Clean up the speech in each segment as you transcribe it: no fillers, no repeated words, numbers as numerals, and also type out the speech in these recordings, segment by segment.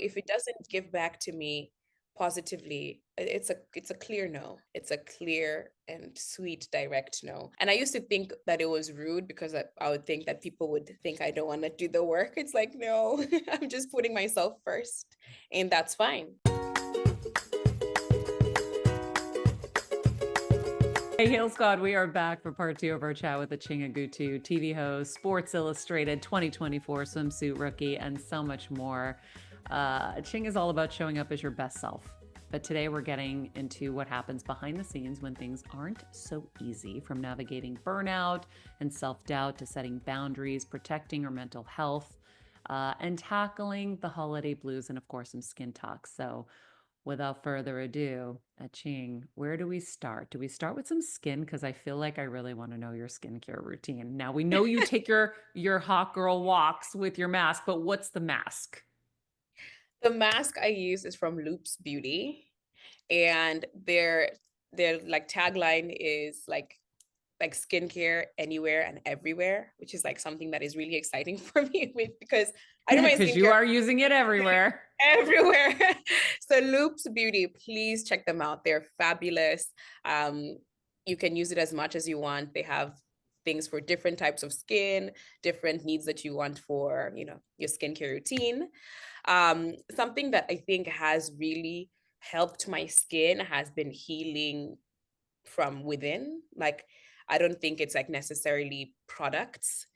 If it doesn't give back to me positively, it's a clear no. It's a clear and sweet direct no. And I used to think that it was rude because I would think that people would think I don't want to do the work. It's like, no, I'm just putting myself first, and that's fine. Hey, Hail Squad, we are back for part two of our chat with Achieng Agutu, TV host, Sports Illustrated 2024 Swimsuit Rookie, and so much more. Achieng is all about showing up as your best self. But today we're getting into what happens behind the scenes when things aren't so easy, from navigating burnout and self-doubt to setting boundaries, protecting our mental health, and tackling the holiday blues, and of course, some skin talk. So without further ado, Achieng, where do we start? Do we start with some skin? Because I feel like I really want to know your skincare routine. Now we know you take your hot girl walks with your mask, but what's the mask? The mask I use is from Loops Beauty, and their like tagline is like skincare anywhere and everywhere, which is like something that is really exciting for me because I do my Because you skincare are using it everywhere. everywhere. So Loops Beauty, please check them out. They're fabulous. You can use it as much as you want. They have things for different types of skin, different needs that you want for, your skincare routine. Something that I think has really helped my skin has been healing from within. Like, I don't think it's like necessarily products.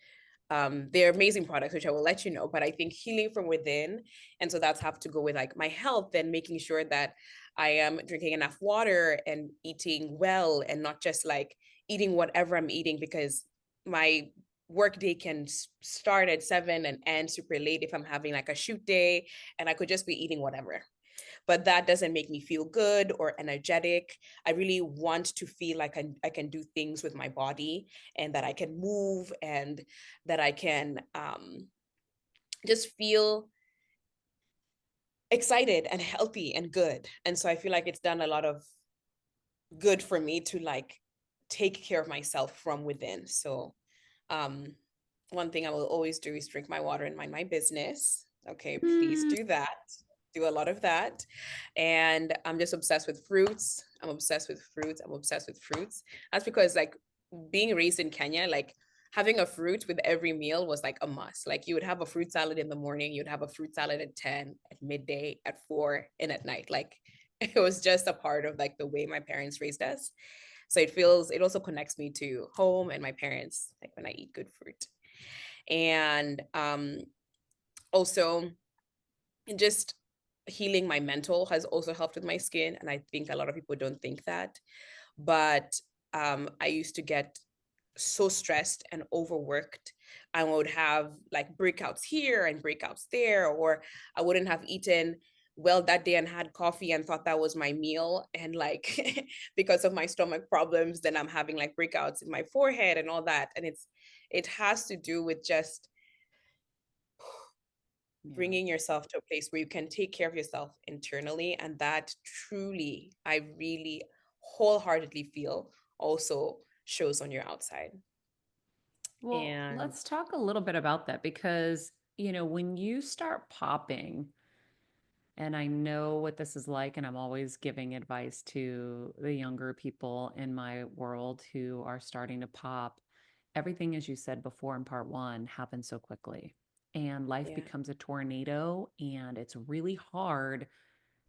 They're amazing products, which I will let you know, but I think healing from within. And so that's have to go with like my health and making sure that I am drinking enough water and eating well and not just like eating whatever I'm eating, because my work day can start at 7 and end super late if I'm having like a shoot day, and I could just be eating whatever, but that doesn't make me feel good or energetic. I really want to feel like I can do things with my body, and that I can move, and that I can just feel excited and healthy and good. And so I feel like it's done a lot of good for me to like take care of myself from within. So um, one thing I will always do is drink my water and mind my business. Okay, please Mm. do that. Do a lot of that. And I'm just obsessed with fruits. I'm obsessed with fruits. I'm obsessed with fruits. That's because like being raised in Kenya, like having a fruit with every meal was like a must. Like you would have a fruit salad in the morning, you'd have a fruit salad at 10, at midday, at 4, and at night. Like it was just a part of like the way my parents raised us. So it also connects me to home and my parents, like when I eat good fruit. And also just healing my mental has also helped with my skin. And I think a lot of people don't think that. But I used to get so stressed and overworked. I would have like breakouts here and breakouts there, or I wouldn't have eaten well that day and had coffee and thought that was my meal. And like, because of my stomach problems, then I'm having like breakouts in my forehead and all that. And it has to do with just Yeah. bringing yourself to a place where you can take care of yourself internally. And that truly, I really wholeheartedly feel also shows on your outside. Well, And let's talk a little bit about that because, when you start popping, and I know what this is like, and I'm always giving advice to the younger people in my world who are starting to pop. Everything, as you said before in part one, happens so quickly, and life yeah. becomes a tornado, and it's really hard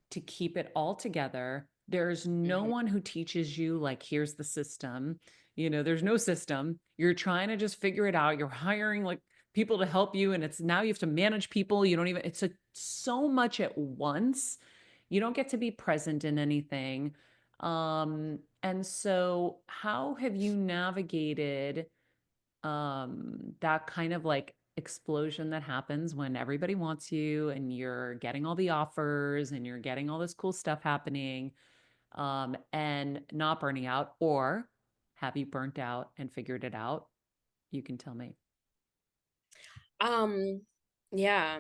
to keep it all together. There's no Mm-hmm. one who teaches you, like, here's the system. There's no system. You're trying to just figure it out. You're hiring like people to help you, and it's now you have to manage people. You don't even, it's so much at once. You don't get to be present in anything. And so how have you navigated that kind of like explosion that happens when everybody wants you and you're getting all the offers and you're getting all this cool stuff happening, and not burning out? Or have you burnt out and figured it out? You can tell me. Um, yeah.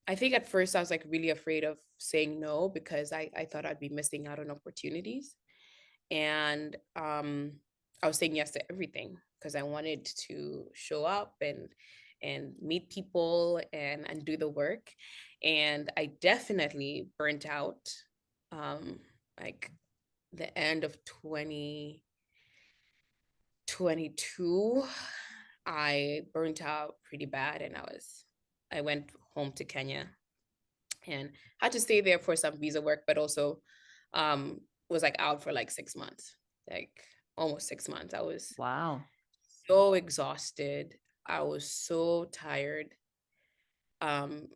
I think at first I was like really afraid of saying no because I thought I'd be missing out on opportunities. And I was saying yes to everything because I wanted to show up and and meet people and do the work. And I definitely burnt out, like the end of 2022. I burnt out pretty bad, and I went home to Kenya and had to stay there for some visa work, but also was like out for like 6 months, like almost 6 months. I was Wow. so exhausted. I was so tired. Um,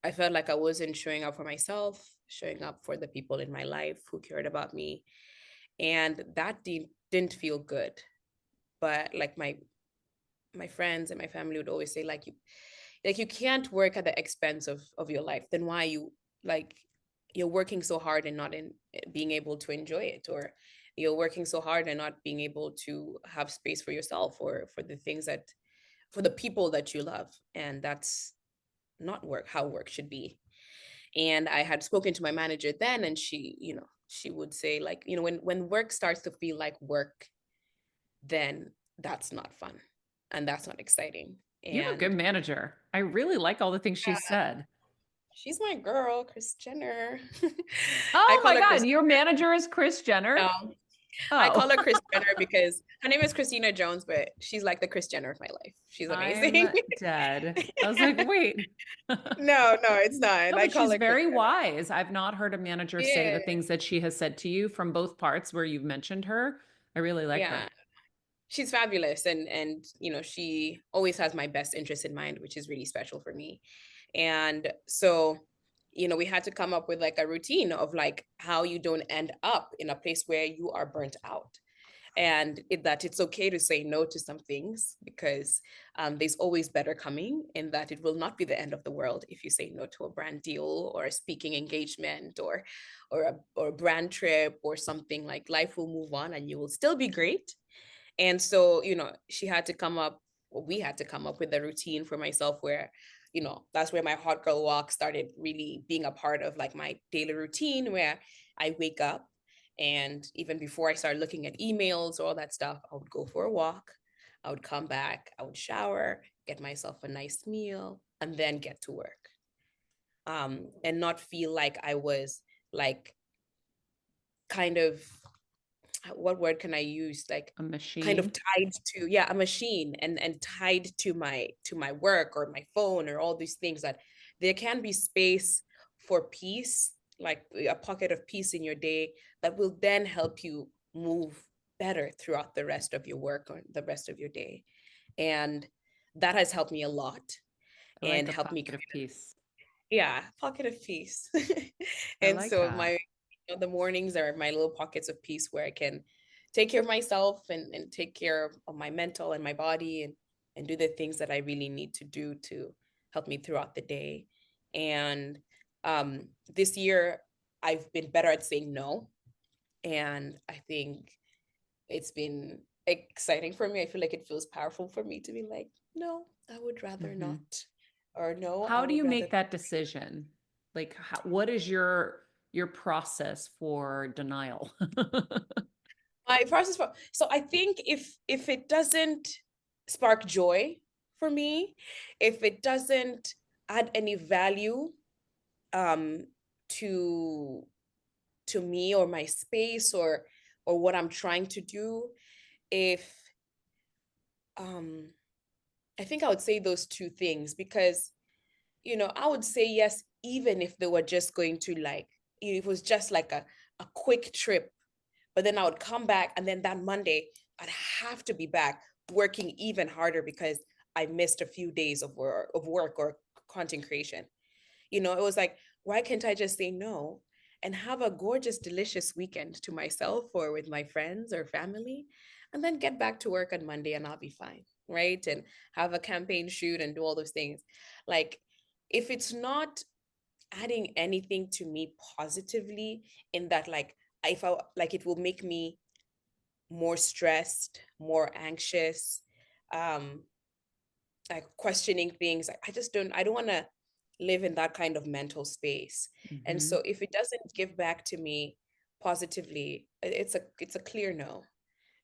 I felt like I wasn't showing up for myself, showing up for the people in my life who cared about me. And that didn't feel good. But like my friends and my family would always say, like you can't work at the expense of your life. Then why you like you're working so hard and not in being able to enjoy it, or you're working so hard and not being able to have space for yourself or for the things that for the people that you love. And that's not work how work should be. And I had spoken to my manager then, and she would say, like, when work starts to feel like work, then that's not fun and that's not exciting. You have a good And manager. I really like all the things she said. she's my girl, Kris Jenner. I Oh call my her God, Kris. your manager is Kris Jenner? No, I Oh, call her Kris Jenner because her name is Christina Jones, but she's like the Kris Jenner of my life. She's I'm amazing. dead. I was like, wait. No, it's not. No, I but call she's her Kris very Jenner. wise. I've not heard a manager say Yeah, the things that she has said to you from both parts where you've mentioned her. I really like yeah. her. She's fabulous, and she always has my best interest in mind, which is really special for me. And so we had to come up with like a routine of like how you don't end up in a place where you are burnt out, and that it's okay to say no to some things, because there's always better coming, and that it will not be the end of the world if you say no to a brand deal or a speaking engagement or a brand trip or something. Like, life will move on and you will still be great. And so, she had to come up, well, we had to come up with a routine for myself where, that's where my hot girl walk started really being a part of like my daily routine, where I wake up, and even before I started looking at emails or all that stuff, I would go for a walk. I would come back, I would shower, get myself a nice meal, and then get to work. And not feel like I was like kind of, what word can I use? Like, A kind of machine. tied to, yeah, a machine, and tied to my work or my phone or all these things. That there can be space for peace, like a pocket of peace in your day that will then help you move better throughout the rest of your work or the rest of your day. And that has helped me a lot, I like and a helped me, pocket of peace. yeah, pocket of peace. I And like so that. the mornings are my little pockets of peace where I can take care of myself, and take care of my mental and my body, and do the things that I really need to do to help me throughout the day. And this year I've been better at saying no. And I think it's been exciting for me. I feel like it feels powerful for me to be like, no, I would rather Hmm. not. Or no, I How do would you rather. make that decision? Like, what is your process for denial? My process for, so I think if it doesn't spark joy for me, if it doesn't add any value um to me or my space, or what I'm trying to do, if um I think I would say those two things, because I would say yes even if they were just going to, like, it was just like a quick trip. But then I would come back, and then that Monday I'd have to be back working even harder because I missed a few days of work or content creation. It was like, why can't I just say no and have a gorgeous, delicious weekend to myself or with my friends or family, and then get back to work on Monday and I'll be fine, right? And have a campaign shoot and do all those things. Like, if it's not adding anything to me positively, in that, like, if I like, it will make me more stressed, more anxious, um like questioning things. I don't want to live in that kind of mental space. And Hmm. so if it doesn't give back to me positively, it's a clear no.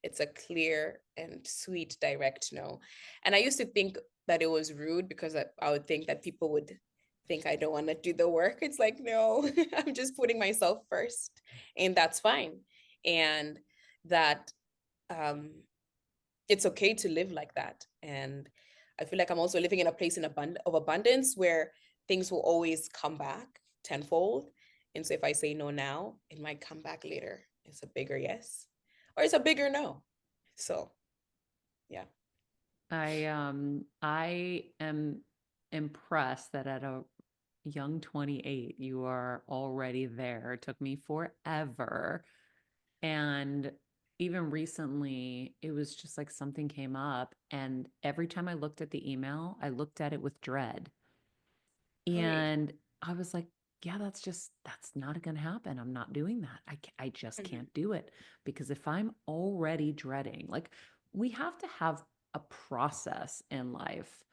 It's a clear and sweet, direct no. And I used to think that it was rude because I would think that people would think I don't want to do the work. It's like, no, I'm just putting myself first, and that's fine. And that it's okay to live like that. And I feel like I'm also living in a place of abundance where things will always come back tenfold. And so if I say no now, it might come back later. It's a bigger yes, or it's a bigger no. So yeah. I am impressed that at a young 28, you are already there. It took me forever. And even recently, it was just like something came up. And every time I looked at the email, I looked at it with dread. Oh yeah. And I was like, yeah, that's not going to happen. I'm not doing that. I just Mhm. can't do it because if I'm already dreading, like we have to have a process in life.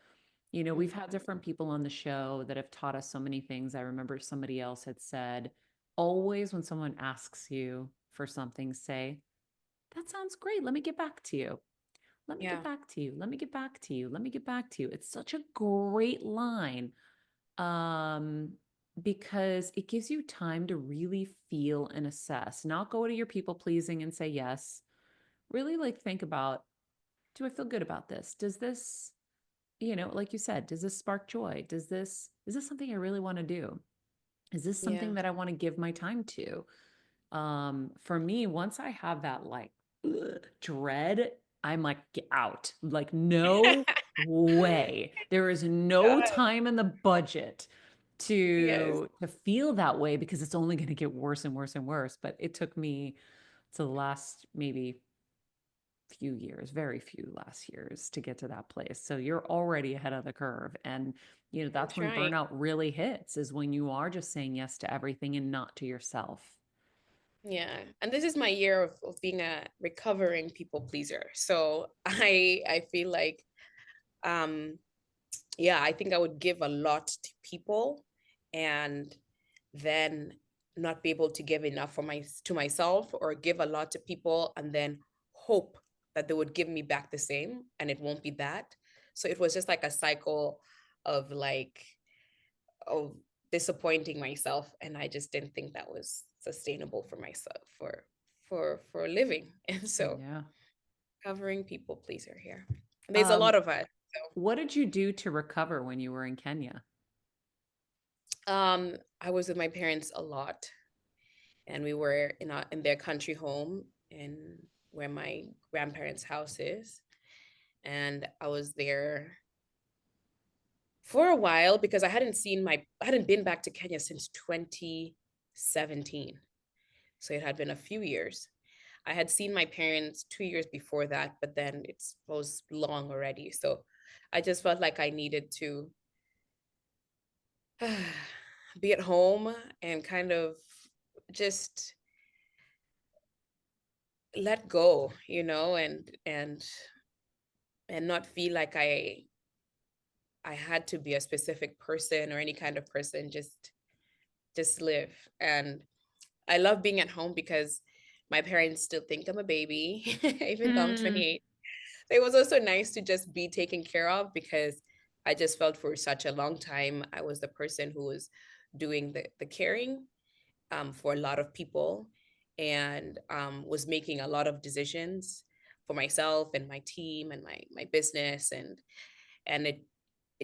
You know, we've had Mhm. different people on the show that have taught us so many things. I remember somebody else had said, always when someone asks you for something, say, that sounds great. Let me get back to you. Let me get Yeah. back to you. Let me get back to you. Let me get back to you. It's such a great line um, because it gives you time to really feel and assess, not go to your people pleasing and say yes. Really like think about, do I feel good about this? Does this, like you said, does this spark joy? Is this something I really want to do? Is this Yeah. something that I want to give my time to? For me, once I have that like dread, I'm like, get out. Like, no way. There is no God. time in the budget Yes. to feel that way because it's only going to get worse and worse and worse. But it took me to the last maybe few years, very few last years to get to that place. So you're already ahead of the curve. And, I'm that's when trying. burnout really hits is when you are just saying yes to everything and not to yourself. Yeah. And this is my year of being a recovering people pleaser. So I feel like um yeah, I think I would give a lot to people and then not be able to give enough to myself, or give a lot to people and then hope that they would give me back the same, and it won't be that. So it was just like a cycle of of disappointing myself, and I just didn't think that was sustainable for myself for living. And so Yeah. covering people pleaser here. There's a Um, lot of us. what did you do to recover when you were in Kenya? I was with my parents a lot, and we were in their country home in where my grandparents' house is, and I was there for a while because I hadn't been back to Kenya since 2017. So it had been a few years. I had seen my parents 2 years before that, but then it was long already. So I just felt like I needed to be at home and kind of just let go, and not feel like I had to be a specific person or any kind of person, just live. And I love being at home because my parents still think I'm a baby, even though I'm Mm, 28. So it was also nice to just be taken care of because I just felt for such a long time I was the person who was doing the caring for a lot of people, and was making a lot of decisions for myself and my team and my business, and it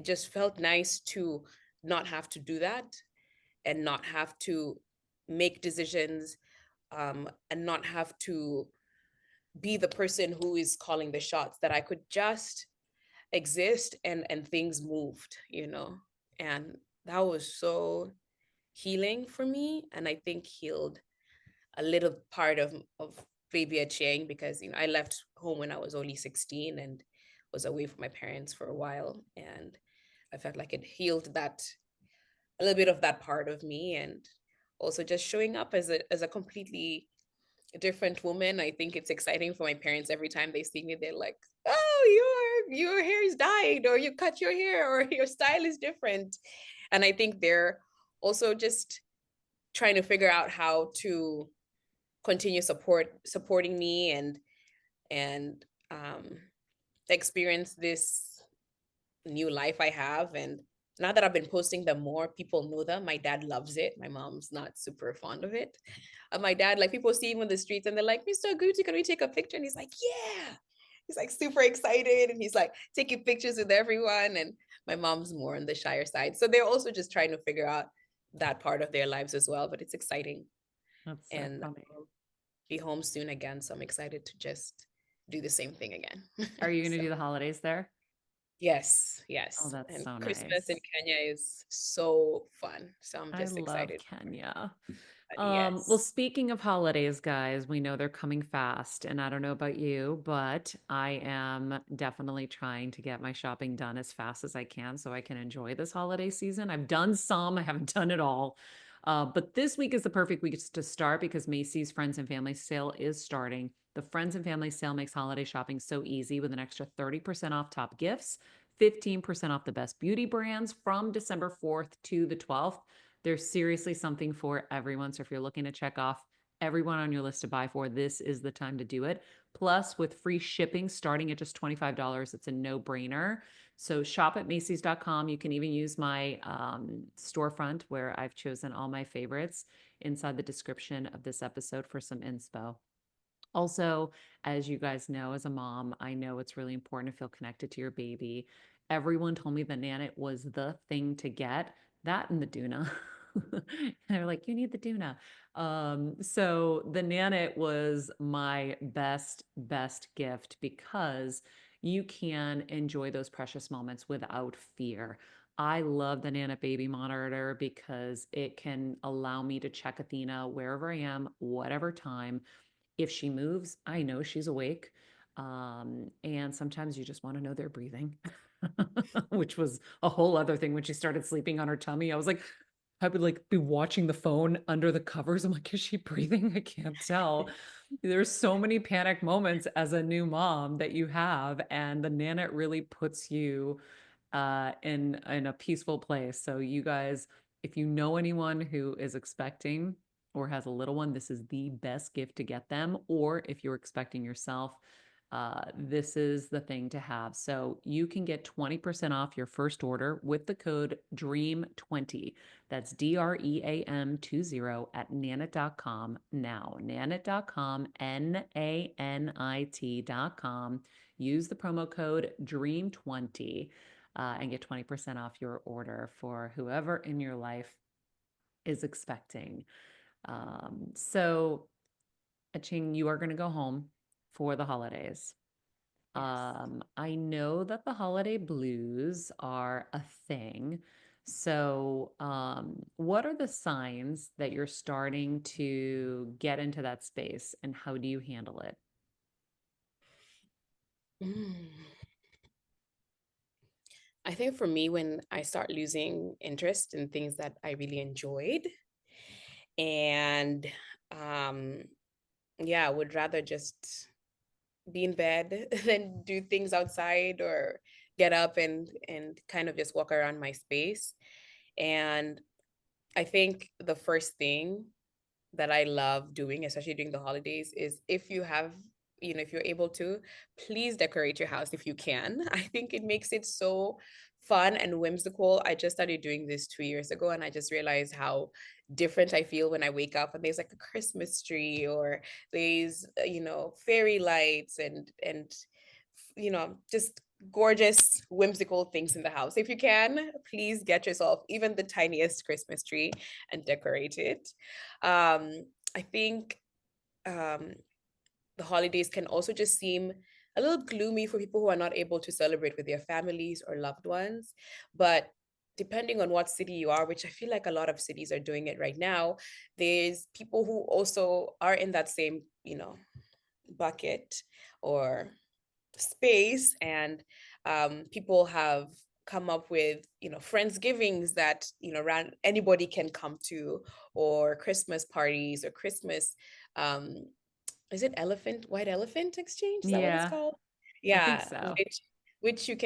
just felt nice to not have to do that, and not have to make decisions, and not have to be the person who is calling the shots, that I could just exist, and things moved, and that was so healing for me, and I think healed a little part of baby Achieng, because I left home when I was only 16 and was away from my parents for a while, and I felt like it healed that, a little bit of that part of me, and also just showing up as a completely different woman. I think it's exciting for my parents every time they see me. They're like, "Oh, your hair is dyed, or you cut your hair, or your style is different," and I think they're also just trying to figure out how to continue supporting me, and experience this new life I have. And now that I've been posting them more, people know them. My dad loves it. My mom's not super fond of it. My dad, like, people see him on the streets and they're like, Mr. Agutu, can we take a picture? And he's like, yeah. He's like super excited and he's like taking pictures with everyone. And my mom's more on the shyer side. So they're also just trying to figure out that part of their lives as well. But it's exciting. That's so And funny. be home soon again. So I'm excited to just do the same thing again. Are you going to So do the holidays there? yes, Oh, yes. that's And so Christmas in nice. Kenya is so fun. So I'm I just love excited. Kenya. Well, Yes. speaking of holidays, guys, we know they're coming fast, and I don't know about you, but I am definitely trying to get my shopping done as fast as I can so I can enjoy this holiday season. I've done some, I haven't done it all. But this week is the perfect week to start because Macy's Friends and Family Sale is starting. The Friends and Family Sale makes holiday shopping so easy with an extra 30% off top gifts, 15% off the best beauty brands from December 4th to the 12th. There's seriously something for everyone. So if you're looking to check off everyone on your list to buy for, this is the time to do it. Plus, with free shipping starting at just $25, it's a no brainer. So shop at Macy's.com. You can even use my storefront where I've chosen all my favorites inside the description of this episode for some inspo. Also, as you guys know, as a mom, I know it's really important to feel connected to your baby. Everyone told me the Nanit was the thing to get, that and the Doona. And they're like, you need the Doona. So the Nanit was my best gift because you can enjoy those precious moments without fear. I love the Nana baby monitor because it can allow me to check Athena wherever I am, whatever time. If she moves, I know she's awake. And sometimes you just want to know they're breathing, which was a whole other thing when she started sleeping on her tummy. I would like be watching the phone under the covers. I'm like, is she breathing? I can't tell. There's so many panic moments as a new mom that you have, and the Nanit really puts you in a peaceful place. So you guys, if you know anyone who is expecting or has a little one, this is the best gift to get them. Or if you're expecting yourself, this is the thing to have. So you can get 20% off your first order with the code DREAM20. That's DREAM20 at nanit.com now. Nanit.com, NANIT.com. Use the promo code DREAM20 and get 20% off your order for whoever in your life is expecting. So, Achieng, you are going to go home for the holidays. Yes. I know that the holiday blues are a thing. So, what are the signs that you're starting to get into that space, and how do you handle it? Mm. I think for me, when I start losing interest in things that I really enjoyed, and um, yeah, would rather just be in bed than do things outside or get up and kind of just walk around my space. And I think the first thing that I love doing, especially during the holidays, is if you have, if you're able to, please decorate your house if you can. I think it makes it so fun and whimsical. I just started doing this 2 years ago and I just realized how different I feel when I wake up and there's like a Christmas tree or there's, fairy lights and just gorgeous, whimsical things in the house. If you can, please get yourself even the tiniest Christmas tree and decorate it. I think um, the holidays can also just seem a little gloomy for people who are not able to celebrate with their families or loved ones. But depending on what city you are, which I feel like a lot of cities are doing it right now, there's people who also are in that same, bucket or space, and people have come up with friendsgivings that anybody can come to, or Christmas parties or Christmas um is it white elephant exchange, is that what it's Yeah, called? I think Yeah, so. which you can